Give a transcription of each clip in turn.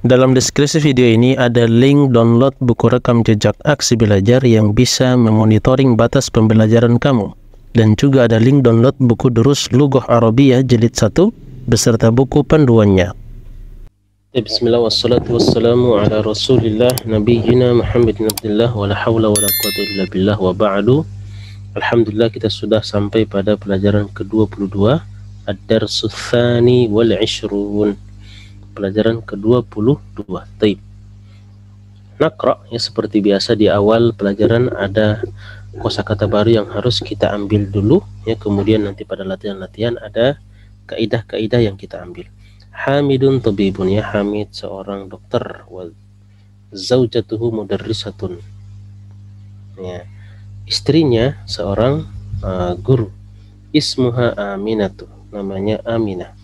Dalam deskripsi video ini ada link download buku rekam jejak aksi belajar yang bisa memonitoring batas pembelajaran kamu. Dan juga ada link download buku Durus Lughah Arabiyah jilid 1 beserta buku panduannya. Bismillah wassalatu wassalamu ala rasulillah nabiyyina Muhammad bin Abdullah wa la hawla wa la quwwata illa billah wa ba'du. Alhamdulillah kita sudah sampai pada pelajaran ke-22 Ad-Darsus Tsani wal 20. Pelajaran ke-22. Taib. Naqra, ya seperti biasa di awal pelajaran ada kosakata baru yang harus kita ambil dulu, ya kemudian nanti pada latihan-latihan ada kaidah-kaidah yang kita ambil. Hamidun tabibun, ya Hamid seorang dokter, wa zaujatuhu mudarrisatun, ya istrinya seorang guru. Ismuha Aminatu, namanya Aminah.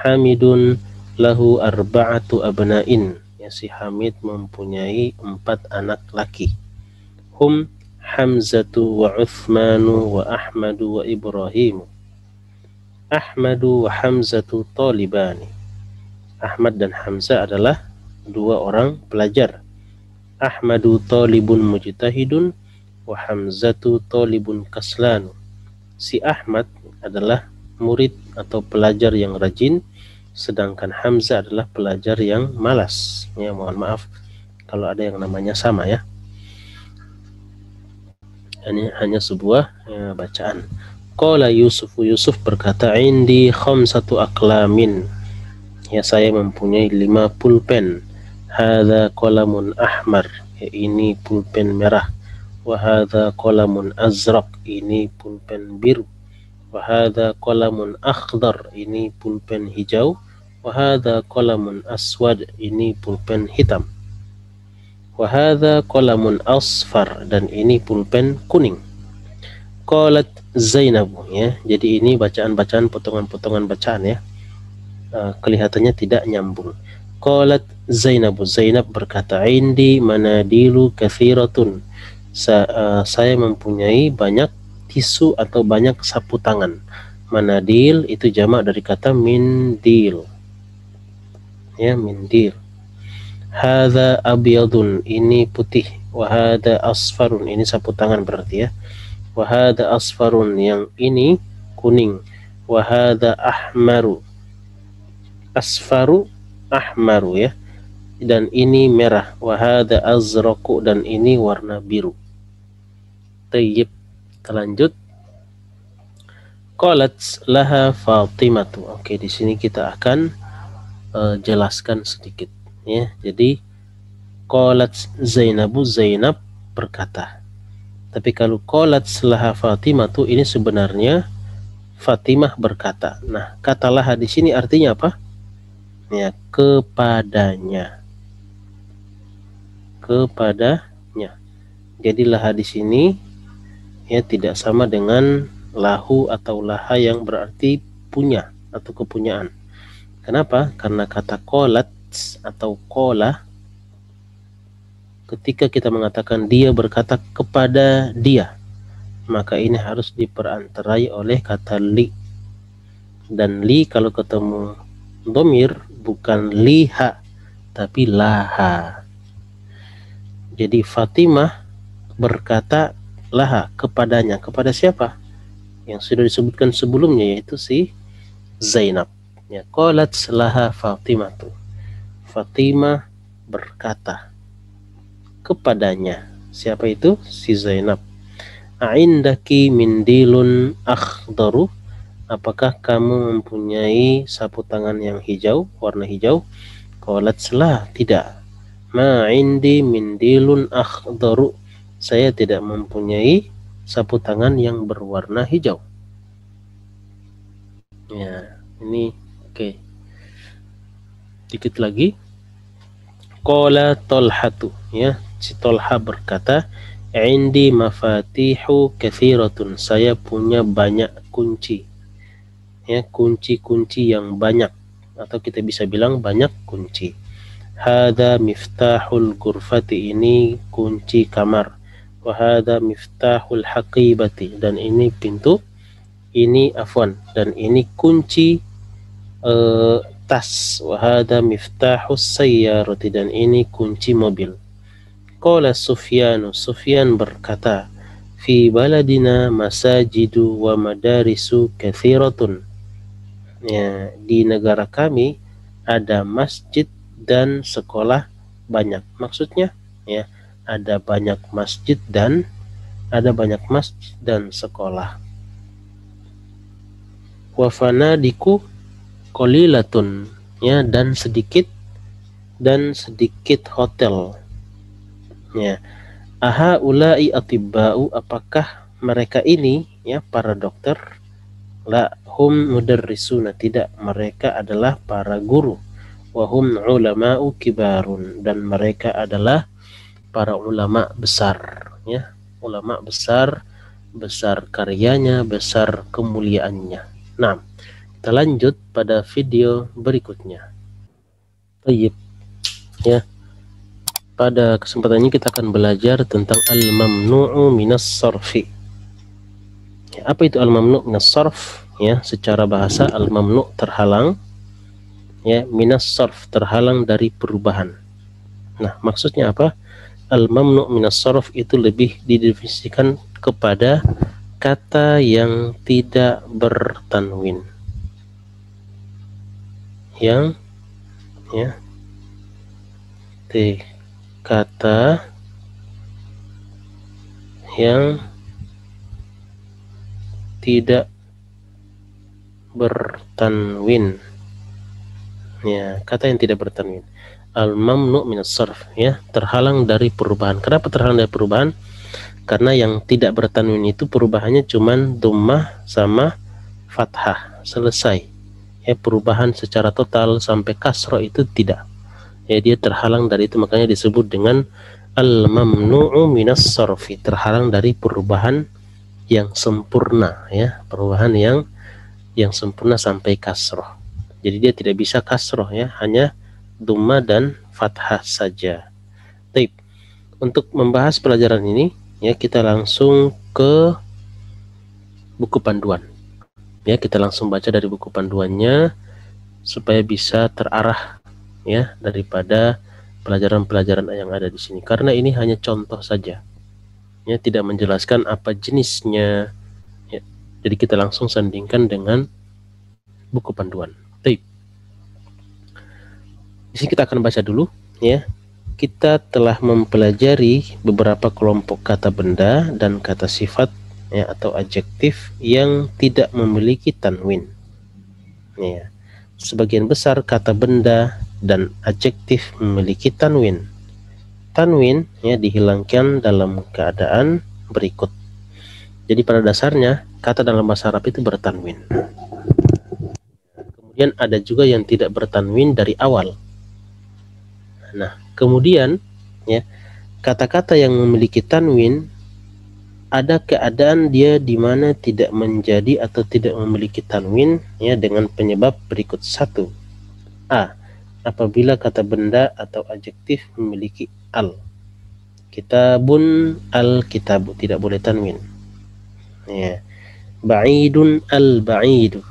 Hamidun lahu arba'atu abna'in, ya si Hamid mempunyai 4 anak laki. Hum Hamzatu wa Uthmanu wa Ahmadu wa Ibrahimu. Ahmadu wa Hamzatu talibani. Ahmad dan Hamzah adalah 2 orang pelajar. Ahmadu talibun mujtahidun wa Hamzatu talibun kaslanu. Si Ahmad adalah murid atau pelajar yang rajin, sedangkan Hamzah adalah pelajar yang malas. Ya, mohon maaf kalau ada yang namanya sama, ya. Ini hanya sebuah bacaan. Qala Yusuf, Yusuf berkata, indi khamsatu aqlamin, ya saya mempunyai 5 pulpen. Hadza qalamun ahmar, ya ini pulpen merah. Wa hadza qalamun azraq, ini pulpen biru. Wahada qalamun akhdar, ini pulpen hijau. Wahada qalamun aswad, ini pulpen hitam. Wahada qalamun asfar, dan ini pulpen kuning. Qalat Zainabu, ya jadi ini bacaan-bacaan, potongan-potongan bacaan, ya kelihatannya tidak nyambung. Qalat Zainabu, Zainab berkata, indi manadilu kathiratun, saya mempunyai banyak tisu atau banyak sapu tangan. Manadil itu jamak dari kata mindil, ya mindil. Hadza abyadun, ini putih. Wa hadza asfarun, ini sapu tangan berarti, ya. Wa hadza asfarun, yang ini kuning. Wa hadza ahmaru, asfaru ahmaru, ya dan ini merah. Wa hadza azraqu, dan ini warna biru. Tayyib, kita lanjut. Qalat laha Fatimatu. Oke, di sini kita akan jelaskan sedikit, ya. Jadi qalat Zainabu, Zainab berkata. Tapi kalau qalat laha Fatimatu, ini sebenarnya Fatimah berkata. Nah, kata laha di sini artinya apa? Ya, kepadanya. Kepadanya. Jadi laha di sini ya tidak sama dengan lahu atau laha yang berarti punya atau kepunyaan. Kenapa? Karena kata qalat atau qala, ketika kita mengatakan dia berkata kepada dia, maka ini harus diperantarai oleh kata li. Dan li kalau ketemu dhamir bukan liha tapi laha. Jadi Fatimah berkata laha, kepadanya. Kepada siapa? Yang sudah disebutkan sebelumnya, yaitu si Zainab. Ya, qalat laha Fatimatu, Fatimah berkata kepadanya. Siapa itu? Si Zainab. A'indaki mindilun akhdaru, apakah kamu mempunyai sapu tangan yang hijau, warna hijau? Qalat la, tidak. Ma'indi mindilun akhdaru, saya tidak mempunyai sapu tangan yang berwarna hijau. Ya, ini oke. Dikit lagi. Qala Talhatu, ya si Talha berkata, indi mafatihu kathiratun, saya punya banyak kunci. Ya, kunci-kunci yang banyak, atau kita bisa bilang banyak kunci. Hadza miftahul ghurfati, ini kunci kamar. Wahada miftahul haqibati, dan ini pintu. Ini afwan, dan ini kunci tas, wa hadha miftahus sayyarati, dan ini kunci mobil. Qala Sufyan, Sufyan berkata, fi baladina masajidu wa madarisu kathiratun. Ya, di negara kami ada masjid dan sekolah banyak. Maksudnya ya, ada banyak masjid dan sekolah. Wa fanadiku qalilatun, ya, dan sedikit hotel. Ya. Aha ulai atibba'u, apakah mereka ini, ya, para dokter? La hum mudarrisuna, tidak, mereka adalah para guru. Wa hum ulama'u kibarun, dan mereka adalah para ulama besar, ya, ulama besar karyanya, besar kemuliaannya. Nah, kita lanjut pada video berikutnya. Baik, ya. Pada kesempatan ini kita akan belajar tentang al-mamnu'u minas sarfi. Ya, apa itu al-mamnu' minas sarf? Ya, secara bahasa al-mamnu' terhalang, ya, minas sarf terhalang dari perubahan. Nah, maksudnya apa? Al-mamnu' minas sarf itu lebih didefinisikan kepada kata yang tidak bertanwin. Yang, ya, kata yang tidak bertanwin. Ya, kata yang tidak bertanwin. Al-mamnu' minas sarf, ya, terhalang dari perubahan. Kenapa terhalang dari perubahan? Karena yang tidak bertanwin itu perubahannya cuman dhammah sama fathah, selesai. Ya, perubahan secara total sampai kasroh itu tidak. Ya, dia terhalang dari itu, makanya disebut dengan al-mamnu'u minas sarfi, terhalang dari perubahan yang sempurna, ya, perubahan yang sempurna sampai kasroh. Jadi dia tidak bisa kasroh, ya, hanya dhammah dan fathah saja. Baik, untuk membahas pelajaran ini, ya, kita langsung ke buku panduan. Ya, kita langsung baca dari buku panduannya supaya bisa terarah, ya, daripada pelajaran-pelajaran yang ada di sini. Karena ini hanya contoh saja, ya, tidak menjelaskan apa jenisnya. Ya, jadi kita langsung sandingkan dengan buku panduan. Baik. Di sini kita akan baca dulu, ya. Kita telah mempelajari beberapa kelompok kata benda dan kata sifat, ya, atau adjektif yang tidak memiliki tanwin. Ya. Sebagian besar kata benda dan adjektif memiliki tanwin. Tanwin, ya, dihilangkan dalam keadaan berikut. Jadi pada dasarnya kata dalam bahasa Arab itu bertanwin. Kemudian ada juga yang tidak bertanwin dari awal. Nah, kemudian, ya, kata-kata yang memiliki tanwin ada keadaan dia di mana tidak menjadi atau tidak memiliki tanwin, ya, dengan penyebab berikut. 1. A. Apabila kata benda atau adjektif memiliki al. Kitabun al-kitabu, tidak boleh tanwin. Ya. Ba'idun al-ba'idu.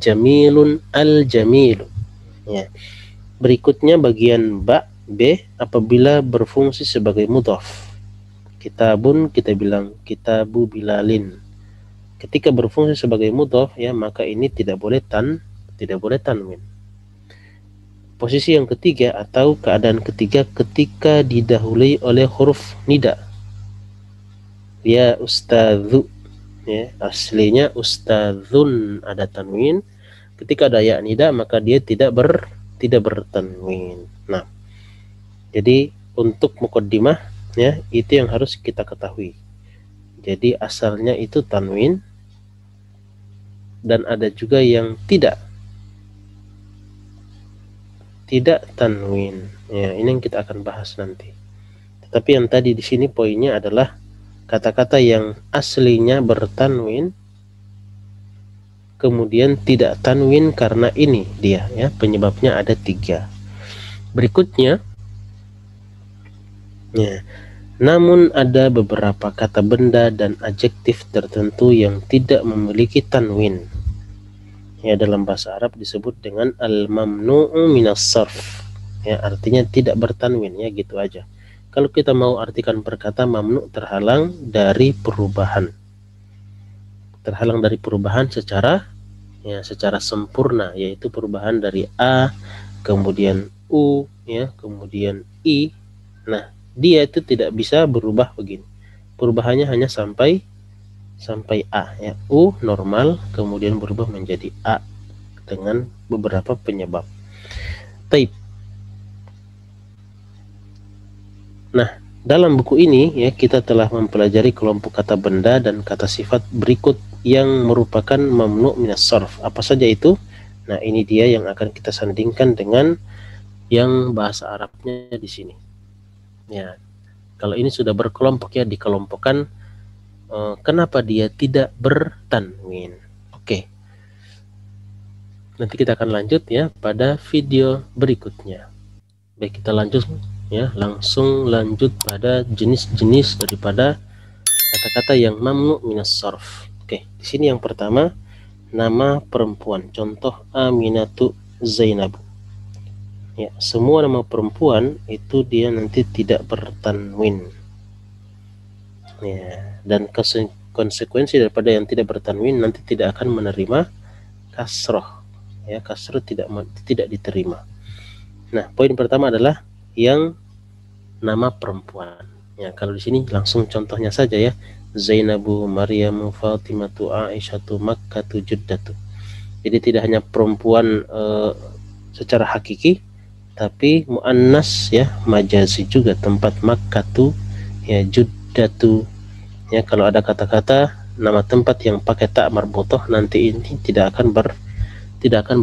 Jamilun al-jamilu. Ya. Berikutnya bagian B apabila berfungsi sebagai mudhaf. Kitabun kita bilang kitabu Bilalin. Ketika berfungsi sebagai mudhaf, ya, maka ini tidak boleh tanwin. Posisi yang ketiga atau keadaan ketiga ketika didahului oleh huruf nida. Ya ustadzu, ya, aslinya ustadzun ada tanwin. Ketika ada ya nida maka dia tidak bertanwin. Nah, jadi untuk muqaddimah, ya, itu yang harus kita ketahui. Jadi asalnya itu tanwin dan ada juga yang tidak tanwin. Ya, ini yang kita akan bahas nanti. Tetapi yang tadi di sini poinnya adalah kata-kata yang aslinya bertanwin kemudian tidak tanwin karena ini dia, ya, penyebabnya ada 3. Berikutnya, ya, namun ada beberapa kata benda dan adjektif tertentu yang tidak memiliki tanwin. ya dalam bahasa Arab disebut dengan al-mamnu'u minas sarf, ya artinya tidak bertanwin, ya gitu aja. Kalau kita mau artikan perkata mamnu, terhalang dari perubahan, secara sempurna, yaitu perubahan dari a kemudian u, ya kemudian i. Nah, dia itu tidak bisa berubah begini, perubahannya hanya sampai a, ya u normal kemudian berubah menjadi a dengan beberapa penyebab. Taib. Nah, dalam buku ini ya kita telah mempelajari kelompok kata benda dan kata sifat berikut yang merupakan mamnu' minas sarf. Apa saja itu? Nah, ini dia yang akan kita sandingkan dengan yang bahasa Arabnya di sini. Ya, kalau ini sudah berkelompok, ya dikelompokkan. Kenapa dia tidak bertanwin? Oke. Nanti kita akan lanjut ya pada video berikutnya. Baik, kita lanjut ya, langsung lanjut pada jenis-jenis daripada kata-kata yang mamnu minas sarf. Oke, di sini yang pertama nama perempuan. Contoh Aminatu Zainabu. Ya, semua nama perempuan itu dia nanti tidak bertanwin. Ya, dan konsekuensi daripada yang tidak bertanwin nanti tidak akan menerima kasroh. Ya, kasroh tidak diterima. Nah, poin pertama adalah yang nama perempuan. Ya, kalau di sini langsung contohnya saja ya. Zainabu, Maryamu, Fatimatu, Aisyatu, Makkatu, Juddatu. Jadi tidak hanya perempuan secara hakiki, tapi muannas ya, majazi juga, tempat Makkatu, ya Juddatu. Ya, kalau ada kata-kata nama tempat yang pakai ta marbutoh nanti ini tidak akan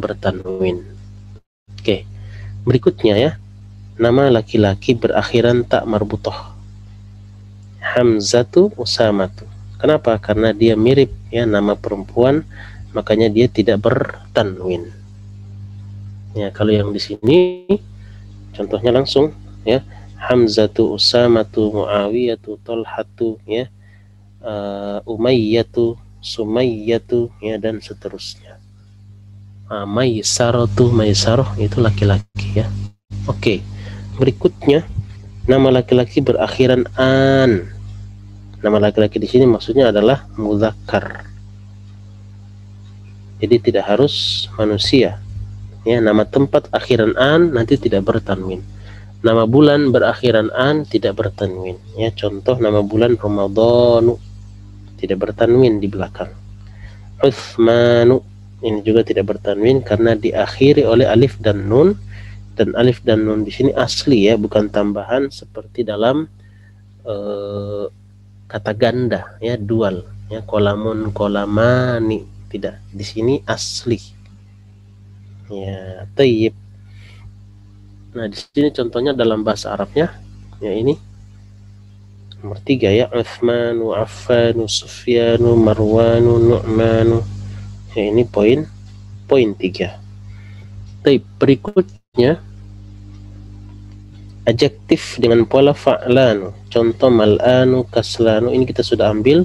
bertanwin. Oke. Berikutnya ya, nama laki-laki berakhiran tak marbutoh. Hamzatu, Usamatu. Kenapa? Karena dia mirip ya nama perempuan, makanya dia tidak bertanwin. Ya, kalau yang di sini contohnya langsung ya, Hamzatu, Usamatu, Muawiyatu, Tolhatu, ya Umayyatu, Sumayyatu, ya dan seterusnya. Maisaroh itu laki-laki ya. Oke. Berikutnya nama laki-laki berakhiran an. Nama laki-laki di sini maksudnya adalah mudzakkar. Jadi tidak harus manusia. Ya, nama tempat akhiran an nanti tidak bertanwin. Nama bulan berakhiran an tidak bertanwin. Ya, contoh nama bulan Ramadhanu tidak bertanwin di belakang. Utsmanu ini juga tidak bertanwin karena diakhiri oleh alif dan nun, dan alif dan nun di sini asli ya, bukan tambahan seperti dalam kata ganda ya, dual ya, kolamun, kolamani, tidak, di sini asli ya. Tayyib. Nah, di sini contohnya dalam bahasa Arabnya ya, ini nomor 3 ya, Utsmanu, Affanu, Sufyanu, Marwanu, Nu'manu. Ya, ini poin 3. Taib. Berikutnya adjektif dengan pola fa'lanu. Contoh mal'anu, kaslanu, ini kita sudah ambil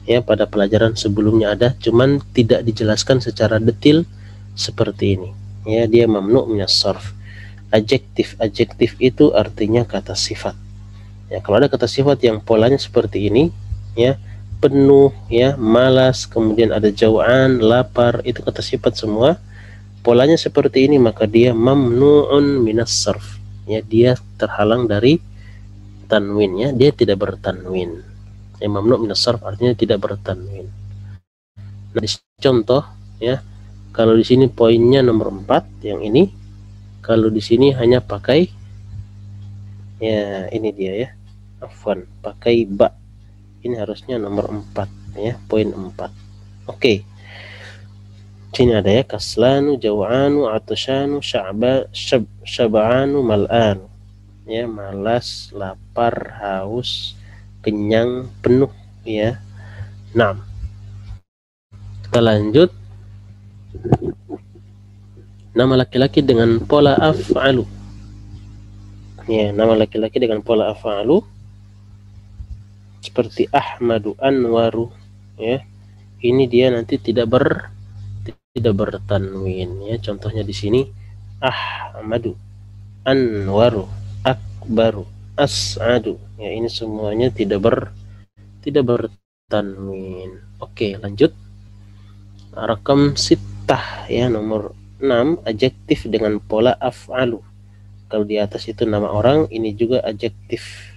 ya pada pelajaran sebelumnya ada, cuman tidak dijelaskan secara detail seperti ini. Ya, dia mamnu' minas sarf. Adjektif itu artinya kata sifat. Ya, kalau ada kata sifat yang polanya seperti ini ya, penuh ya, malas, kemudian ada jau'an, lapar, itu kata sifat semua. Polanya seperti ini, maka dia mamnu'un minas sarf. Ya, dia terhalang dari tanwin ya, dia tidak bertanwin. Ya, mamnu' minas sarf artinya tidak bertanwin. Nah, di contoh ya, kalau di sini poinnya nomor 4 yang ini. Kalau di sini hanya pakai ya, ini dia ya. Afwan, pakai ba. Ini harusnya nomor 4 ya, poin 4. Oke. Sini ada ya, kaslanu, jaw'anu, atasyanu, syab'anu, mal'anu. Ya, malas, lapar, haus, kenyang, penuh ya. Nah, kita lanjut. Nama laki-laki dengan pola af'alu. Ya, nama laki-laki dengan pola af'alu seperti Ahmadu, Anwaru ya. Ini dia nanti tidak tidak bertanwin ya. Contohnya di sini Ahmadu, Anwaru, Akbaru, As'adu ya, ini semuanya tidak bertanwin. Oke, lanjut. Rakam sittah ya, nomor 6, adjektif dengan pola af'alu. Kalau di atas itu nama orang, ini juga adjektif.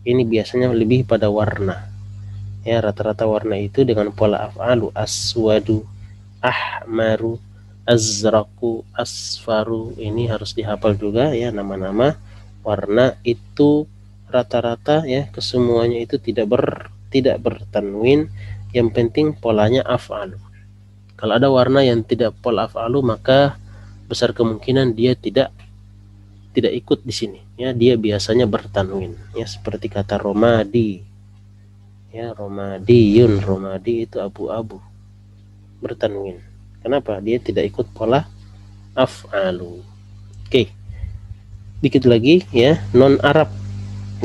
Ini biasanya lebih pada warna ya, rata-rata warna itu dengan pola af'alu. Aswadu, ahmaru, azraku, asfaru, ini harus dihafal juga ya, nama-nama warna itu rata-rata ya, kesemuanya itu tidak bertanwin. Yang penting polanya af'alu. Kalau ada warna yang tidak pola af'alu, maka besar kemungkinan dia tidak ikut di sini ya, dia biasanya bertanwin ya, seperti kata romadi ya, romadiyun, romadi itu abu-abu, bertanwin. Kenapa? Dia tidak ikut pola af'alu. Oke, dikit lagi ya, non Arab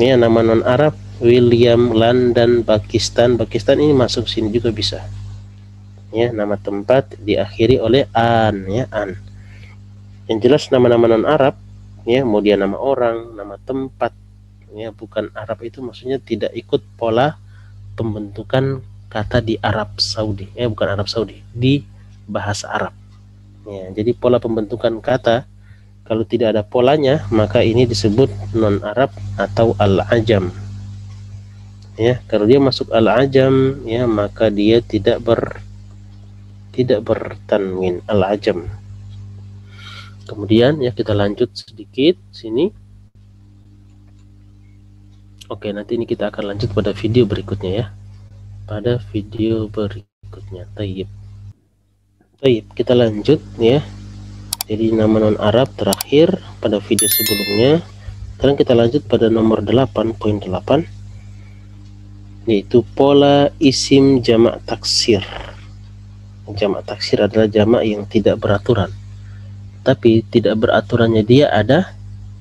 ya, nama non Arab William, London, Pakistan. Pakistan ini masuk sini juga bisa ya, nama tempat diakhiri oleh an ya, an. Yang jelas nama-nama non Arab ya, mau dia nama orang, nama tempat ya, bukan Arab itu maksudnya tidak ikut pola pembentukan kata di Arab Saudi ya, bukan Arab Saudi, di bahasa Arab ya. Jadi pola pembentukan kata kalau tidak ada polanya, maka ini disebut non Arab atau al-ajam ya. Kalau dia masuk al-ajam ya, maka dia tidak bertanwin, al-ajam. Kemudian ya, kita lanjut sedikit sini. Oke, nanti ini kita akan lanjut pada video berikutnya ya. Pada video berikutnya. Tayyib, kita lanjut ya. Jadi nama non Arab terakhir pada video sebelumnya. Sekarang kita lanjut pada nomor 8.8, yaitu pola isim jamak taksir. Jamak taksir adalah jamak yang tidak beraturan. Tapi tidak beraturannya dia ada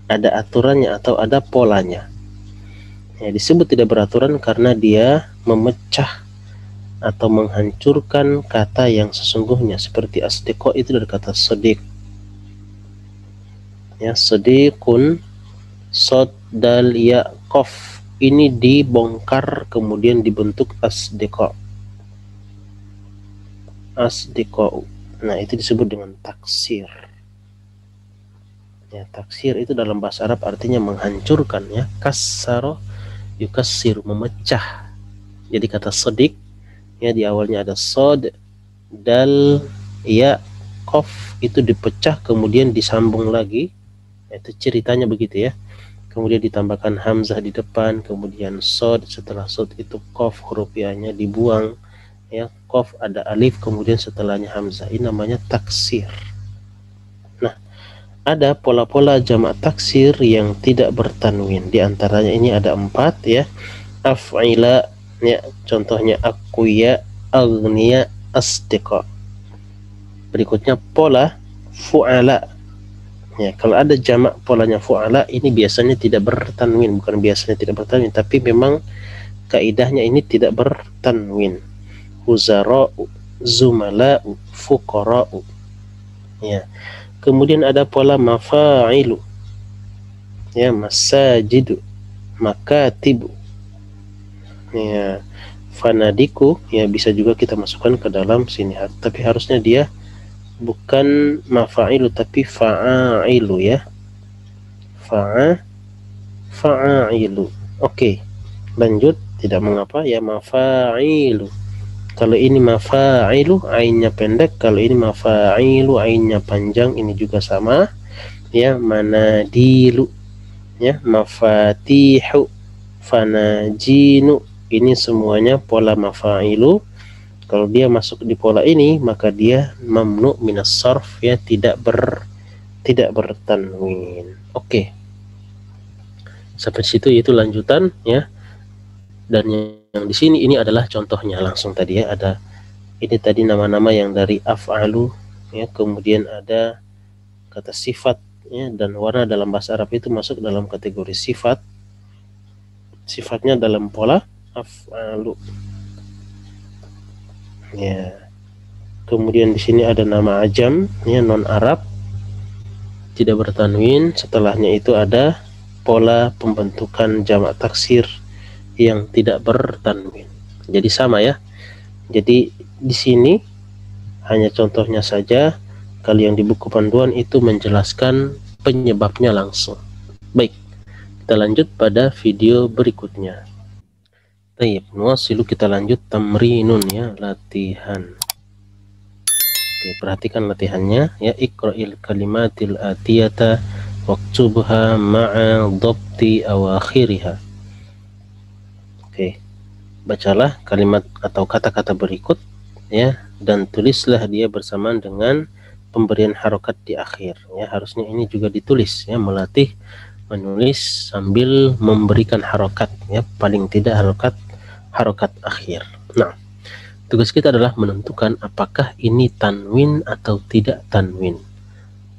aturannya atau ada polanya. Ya, disebut tidak beraturan karena dia memecah atau menghancurkan kata yang sesungguhnya, seperti asdiqo itu dari kata sadiq ya, sadiqun, sod, dal, ya, qaf, ini dibongkar kemudian dibentuk asdiqo. Nah, itu disebut dengan taksir ya. Taksir itu dalam bahasa Arab artinya menghancurkan ya, kassaro yukassiru, memecah. Jadi kata sadiq ya, di awalnya ada sod, dal, ya, qaf, itu dipecah kemudian disambung lagi, itu ceritanya begitu ya. Kemudian ditambahkan hamzah di depan, kemudian sod, setelah sod itu qaf, huruf ya-nya dibuang ya, qaf ada alif, kemudian setelahnya hamzah. Ini namanya taksir. Nah, ada pola-pola jamak taksir yang tidak bertanwin. Di antaranya ini ada 4 ya. Af'ila ya, contohnya akuya, agniya, asdiqa. Berikutnya pola fu'ala ya, kalau ada jamak polanya fu'ala, ini biasanya tidak bertanwin. Bukan biasanya tidak bertanwin, tapi memang kaidahnya ini tidak bertanwin. Huzara'u, zumala'u, fuqara'u ya. Kemudian ada pola mafa'ilu ya, masajidu, makatibu ya, fanadiku ya, bisa juga kita masukkan ke dalam sini, tapi harusnya dia bukan mafa'ilu tapi fa'ailu ya, fa'ilu. Oke, lanjut, tidak mengapa ya, mafa'ilu. Kalau ini mafa'ilu ainnya pendek, kalau ini mafa'ilu ainnya panjang, ini juga sama ya. Manadilu ya, mafatihu, fanajinu, ini semuanya pola mafa'ilu. Kalau dia masuk di pola ini, maka dia mamnu minas sarf ya, tidak bertanwin. Oke, sampai situ itu lanjutan ya. Dan yang di sini ini adalah contohnya langsung tadi ya. Ada ini tadi nama-nama yang dari af'alu ya, kemudian ada kata sifat ya, dan warna dalam bahasa Arab itu masuk dalam kategori sifat. Sifatnya dalam pola af'alu ya. kemudian di sini ada nama ajam, ya, non Arab, tidak bertanwin. Setelahnya itu ada pola pembentukan jamak taksir yang tidak bertanwin. Jadi sama ya. Jadi di sini hanya contohnya saja. Kalau yang di buku panduan itu menjelaskan penyebabnya langsung. Baik, kita lanjut pada video berikutnya. Baik, nuwasilu, kita lanjut tamrinun, ya, latihan. Oke, perhatikan latihannya ya. Iqra'il kalimatil atiyata waktubha ma'a dhabti awakhiriha. Oke, bacalah kalimat atau kata-kata berikut ya, dan tulislah dia bersamaan dengan pemberian harokat di akhir ya. Harusnya ini juga ditulis ya, melatih menulis sambil memberikan harokat ya, paling tidak harokat akhir. Nah, tugas kita adalah menentukan apakah ini tanwin atau tidak tanwin.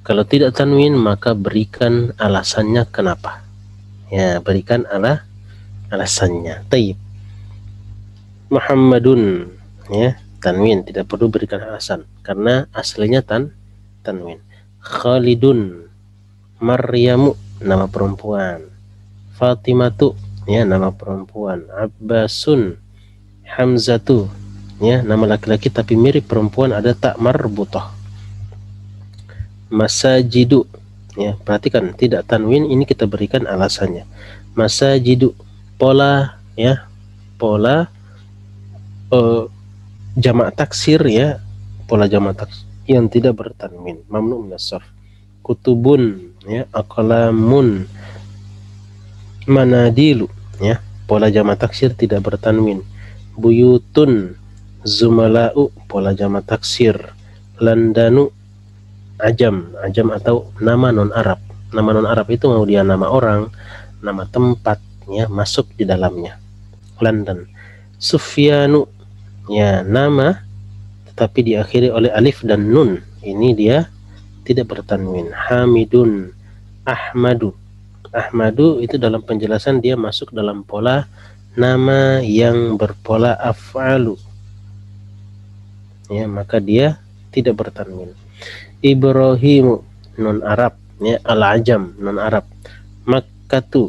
Kalau tidak tanwin, maka berikan alasannya kenapa. Ya, berikan alasannya. Taib. Muhammadun, ya, tanwin, tidak perlu berikan alasan karena aslinya tanwin. Khalidun, Maryamu, nama perempuan. Fatimatu, ya, nama perempuan. Abbasun, Hamzatu, ya, nama laki-laki tapi mirip perempuan, ada tak marbutoh. Masajidu, ya, perhatikan tidak tanwin, ini kita berikan alasannya. Masajidu, pola ya, pola jamak taksir ya, pola jamak taksir yang tidak bertanwin, mamnu minas sarf. Kutubun, ya, aqlamun, manadilu, ya, pola jamak taksir tidak bertanwin. Buyutun, zumala'u, pola jamak taksir. Landanu, ajam atau nama non Arab. Nama non Arab itu mau dia nama orang, nama tempat ya, masuk di dalamnya. London. Sufyanu, ya, nama tetapi diakhiri oleh alif dan nun, ini dia tidak bertanwin. Hamidun, Ahmadu itu dalam penjelasan dia masuk dalam pola nama yang berpola af'alu ya, maka dia tidak bertanwin. Ibrahimu, non Arab ya, al-ajam, non Arab. Makkatu,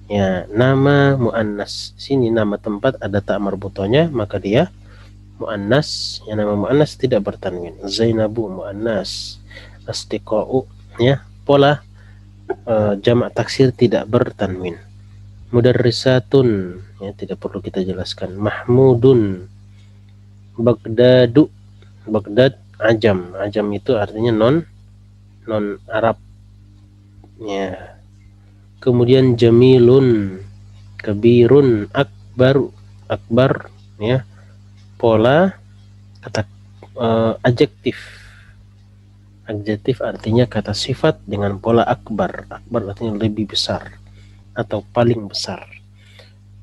ya, nama muannas, sini nama tempat ada tak marbutonya, maka dia muannas, ya, nama muannas tidak bertanwin. Zainabu, muannas. Astiqa'u, ya, pola jamak taksir tidak bertanwin. Mudarrisatun, ya, tidak perlu kita jelaskan. Mahmudun. Baghdadu, Baghdad, ajam itu artinya non Arab ya. Kemudian jamilun, kabirun, akbar ya, pola kata adjektif artinya kata sifat dengan pola akbar artinya lebih besar atau paling besar.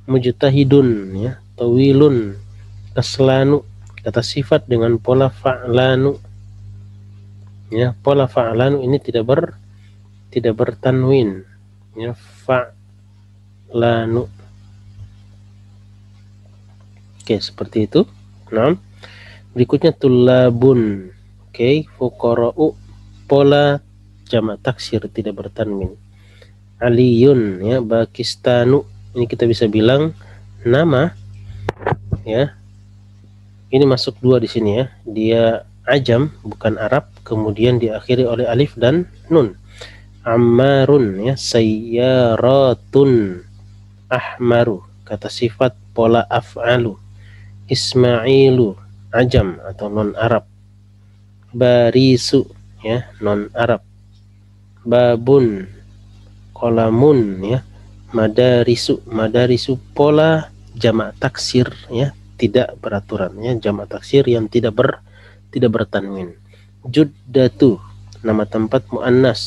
Mujtahidun, ya, tawilun, kaslanu, kata sifat dengan pola fa'lanu ya, pola fa'lanu ini tidak bertanwin ya, fa'lanu. Oke, seperti itu. Nah, berikutnya tulabun. Oke, fuqara'u, pola jamak taksir tidak bertanwin. Aliyun, ya, Pakistanu, ini kita bisa bilang nama ya. Ini masuk dua di sini ya. Dia ajam bukan Arab, kemudian diakhiri oleh alif dan nun. Ammarun, ya, sayyaratun, ahmaru, kata sifat pola af'alu. Ismailu, ajam atau non Arab. Barisu, ya, non Arab. Babun, kolamun, ya. Madarisu pola jamak taksir ya, tidak beraturan ya, jamak taksir yang tidak bertanwin. Juddatu, nama tempat muannas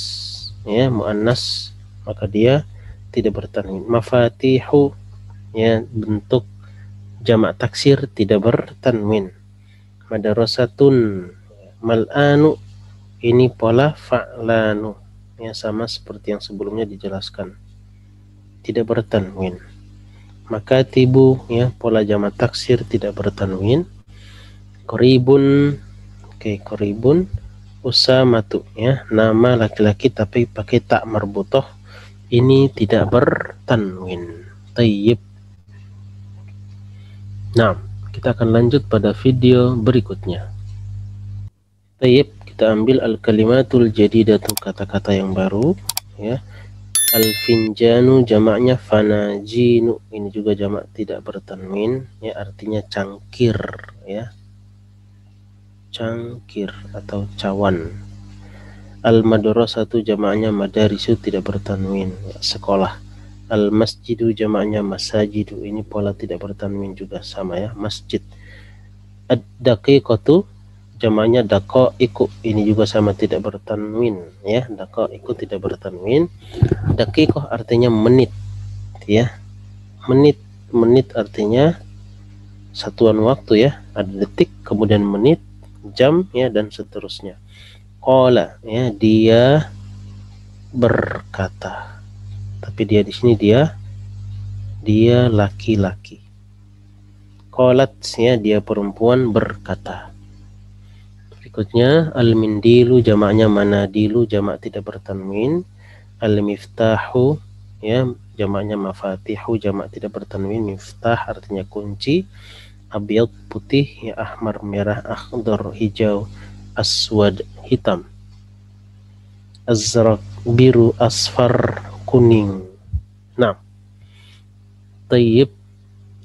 ya, muannas, maka dia tidak bertanwin. Mafatihu, ya, bentuk jamak taksir tidak bertanwin. Madrasatun, mal'anu, ini pola fa'lanu ya, sama seperti yang sebelumnya dijelaskan, tidak bertanwin. Makatibu, ya, pola jamak taksir tidak bertanwin. Qoribun, oke, qoribun. Usamatu, ya, nama laki-laki tapi pakai tak marbutoh, ini tidak bertanwin. Tayyib. Nah, kita akan lanjut pada video berikutnya. Tayyib, kita ambil al-kalimatul jadidatu, kata-kata yang baru, ya. Al-finjanu jamaknya fanajinu, ini juga jamak tidak bertanwin, ya, artinya cangkir, ya, cangkir atau cawan. Al-madrasatu jamaknya madarisu, tidak bertanwin, ya, sekolah. Al-masjidu jamaknya masajidu, ini pola tidak bertanwin juga sama, ya, masjid. Ad-daqiqatu jamaknya daqaiqu, ini juga sama tidak bertanwin, ya, daqaiqu tidak bertanwin. Daqiqah artinya menit, ya, menit artinya satuan waktu, ya, ada detik, kemudian menit, jam, ya, dan seterusnya. Qala, ya, dia berkata, tapi dia di sini dia laki-laki. Qalat, ya, dia perempuan berkata. Berikutnya al-mindilu jamaknya manadilu, jamak tidak bertanwin. Al-miftahu, ya, jamaknya mafatihu, jamak tidak bertanwin. Miftah artinya kunci. Abyad putih, ya, ahmar merah, akhdar hijau, aswad hitam, azraq biru, asfar kuning. Nah, tayyib.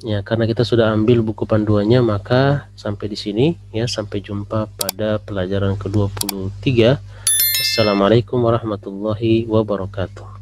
Ya, karena kita sudah ambil buku panduannya, maka sampai di sini, ya, sampai jumpa pada pelajaran ke-23. Assalamualaikum warahmatullahi wabarakatuh.